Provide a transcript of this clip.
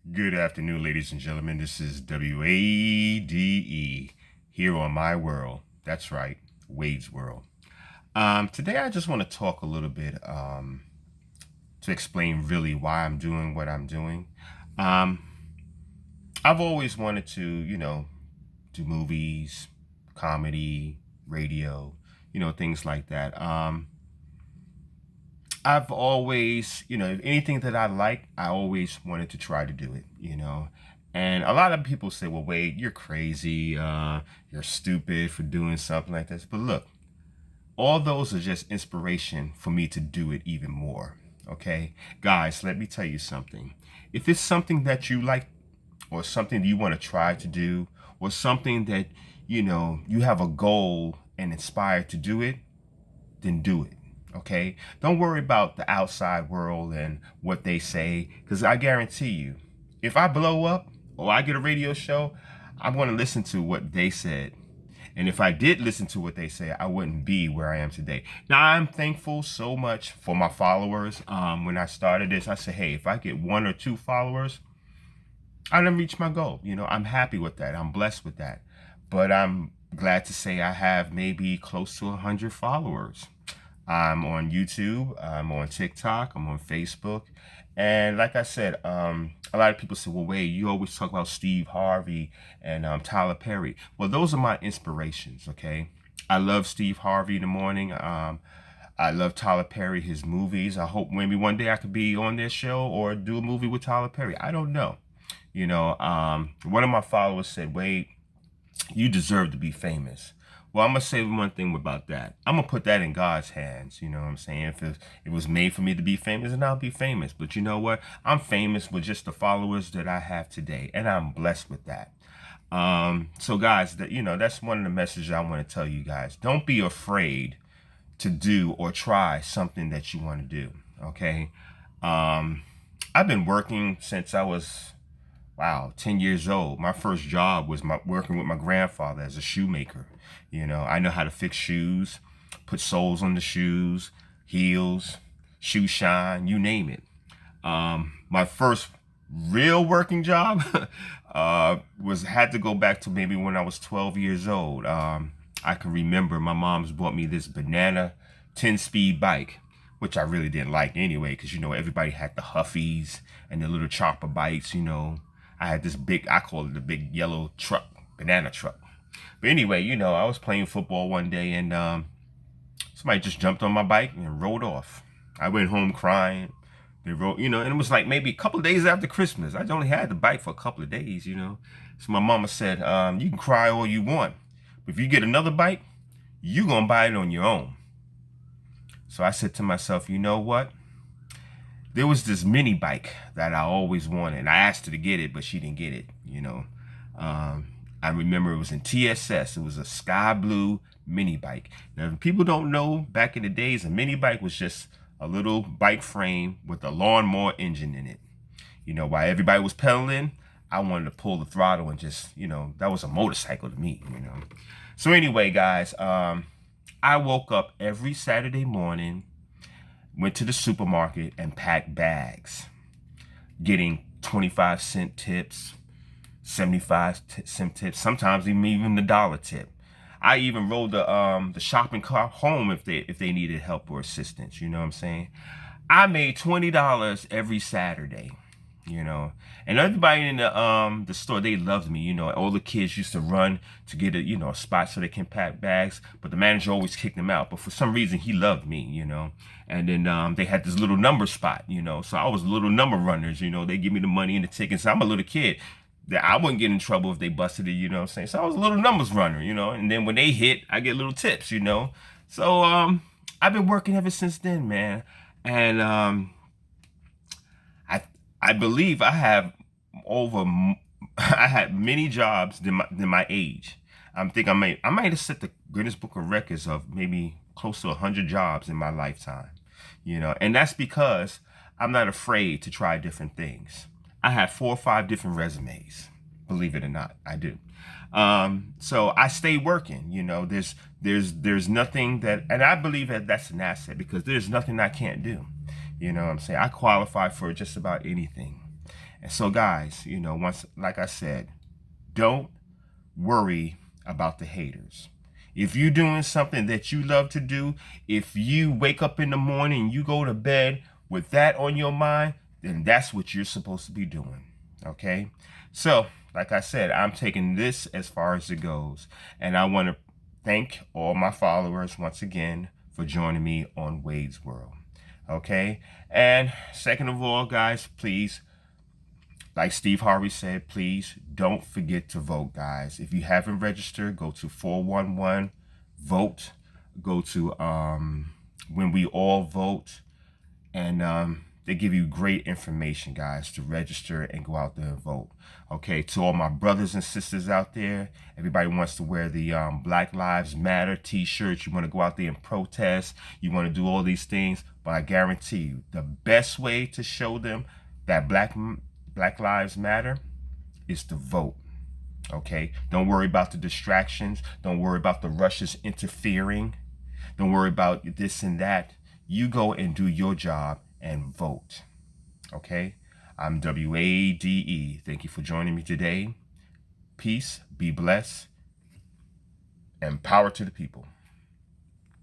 Good afternoon, ladies and gentlemen. This is WADE here on my world. That's right, Wade's World. Today, I just want to talk a little bit to explain really why I'm doing what I'm doing. Um, I've always wanted to, do movies, comedy, radio, things like that. I've always, anything that I like, I always wanted to try to do it. And a lot of people say, well, Wade, you're crazy. You're stupid for doing something like this. But look, all those are just inspiration for me to do it even more. Okay. Guys, let me tell you something. If it's something that you like or something you want to try to do or something that, you have a goal and inspired to do it, then do it. Okay, don't worry about the outside world and what they say, because I guarantee you, if I blow up or I get a radio show, I'm going to listen to what they said. And if I did listen to what they say, I wouldn't be where I am today. Now, I'm thankful so much for my followers. When I started this, I said, hey, if I get 1 or 2 followers, I done reached my goal. I'm happy with that. I'm blessed with that. But I'm glad to say I have maybe close to 100 followers. I'm on YouTube, I'm on TikTok, I'm on Facebook. And like I said, a lot of people say, well, Wade, you always talk about Steve Harvey and Tyler Perry. Well, those are my inspirations, okay? I love Steve Harvey in the morning. I love Tyler Perry, his movies. I hope maybe one day I could be on their show or do a movie with Tyler Perry. I don't know. One of my followers said, Wade, you deserve to be famous. Well, I'm gonna say one thing about that. I'm gonna put that in God's hands. You know what I'm saying? If it was made for me to be famous, then I'll be famous. But you know what? I'm famous with just the followers that I have today, and I'm blessed with that. So guys, that's one of the messages I want to tell you guys. Don't be afraid to do or try something that you want to do. Okay. Um, I've been working since I was, wow, 10 years old. My first job was working with my grandfather as a shoemaker. I know how to fix shoes, put soles on the shoes, heels, shoe shine, you name it. My first real working job was had to go back to maybe when I was 12 years old. I can remember my mom's bought me this banana 10-speed bike, which I really didn't like anyway, because everybody had the Huffies and the little chopper bikes. I had this big, I call it the big yellow truck, banana truck. But anyway, I was playing football one day and somebody just jumped on my bike and rode off. I went home crying. They rode, and it was like maybe a couple of days after Christmas. I only had the bike for a couple of days. So my mama said, you can cry all you want, but if you get another bike, you gonna buy it on your own. So I said to myself, you know what? There was this mini bike that I always wanted. I asked her to get it, but she didn't get it. Um, I remember it was in TSS. It was a sky blue mini bike. Now, if people don't know, back in the days, a mini bike was just a little bike frame with a lawnmower engine in it. While everybody was pedaling, I wanted to pull the throttle and just, that was a motorcycle to me. So anyway, guys, I woke up every Saturday morning, went to the supermarket and packed bags, getting 25-cent tips, 75-cent tips, sometimes even the dollar tip. I even rode the shopping cart home if they needed help or assistance. You know what I'm saying? I made $20 every Saturday. And everybody in the store, they loved me. All the kids used to run to get a spot so they can pack bags, but the manager always kicked them out. But for some reason, he loved me. And then they had this little number spot. So I was little number runners. They give me the money and the tickets. I'm a little kid. That I wouldn't get in trouble if they busted it. You know what I'm saying? So I was a little numbers runner. And then when they hit, I get little tips. So I've been working ever since then, man. And I believe I have over. I had many jobs than my age. I might have set the Guinness Book of Records of maybe close to 100 jobs in my lifetime. And that's because I'm not afraid to try different things. I have 4 or 5 different resumes. Believe it or not, I do. So I stay working. There's nothing that, and I believe that that's an asset because there's nothing I can't do. You know what I'm saying? I qualify for just about anything. And so guys, you know, once, like I said, don't worry about the haters. If you're doing something that you love to do, if you wake up in the morning and you go to bed with that on your mind, then that's what you're supposed to be doing. Okay? So, like I said, I'm taking this as far as it goes. And I want to thank all my followers once again for joining me on Wade's World. Okay? And second of all, guys, please, like Steve Harvey said, please don't forget to vote, guys. If you haven't registered, go to 411 vote. Go to When We All Vote, and they give you great information, guys, to register and go out there and vote. Okay, to all my brothers and sisters out there, everybody wants to wear the Black Lives Matter t-shirts. You want to go out there and protest. You want to do all these things, but I guarantee you, the best way to show them that Black Lives Matter is to vote. Okay, don't worry about the distractions. Don't worry about the Russians interfering. Don't worry about this and that. You go and do your job and vote. Okay, I'm WADE. Thank you for joining me today. Peace, be blessed, and power to the people.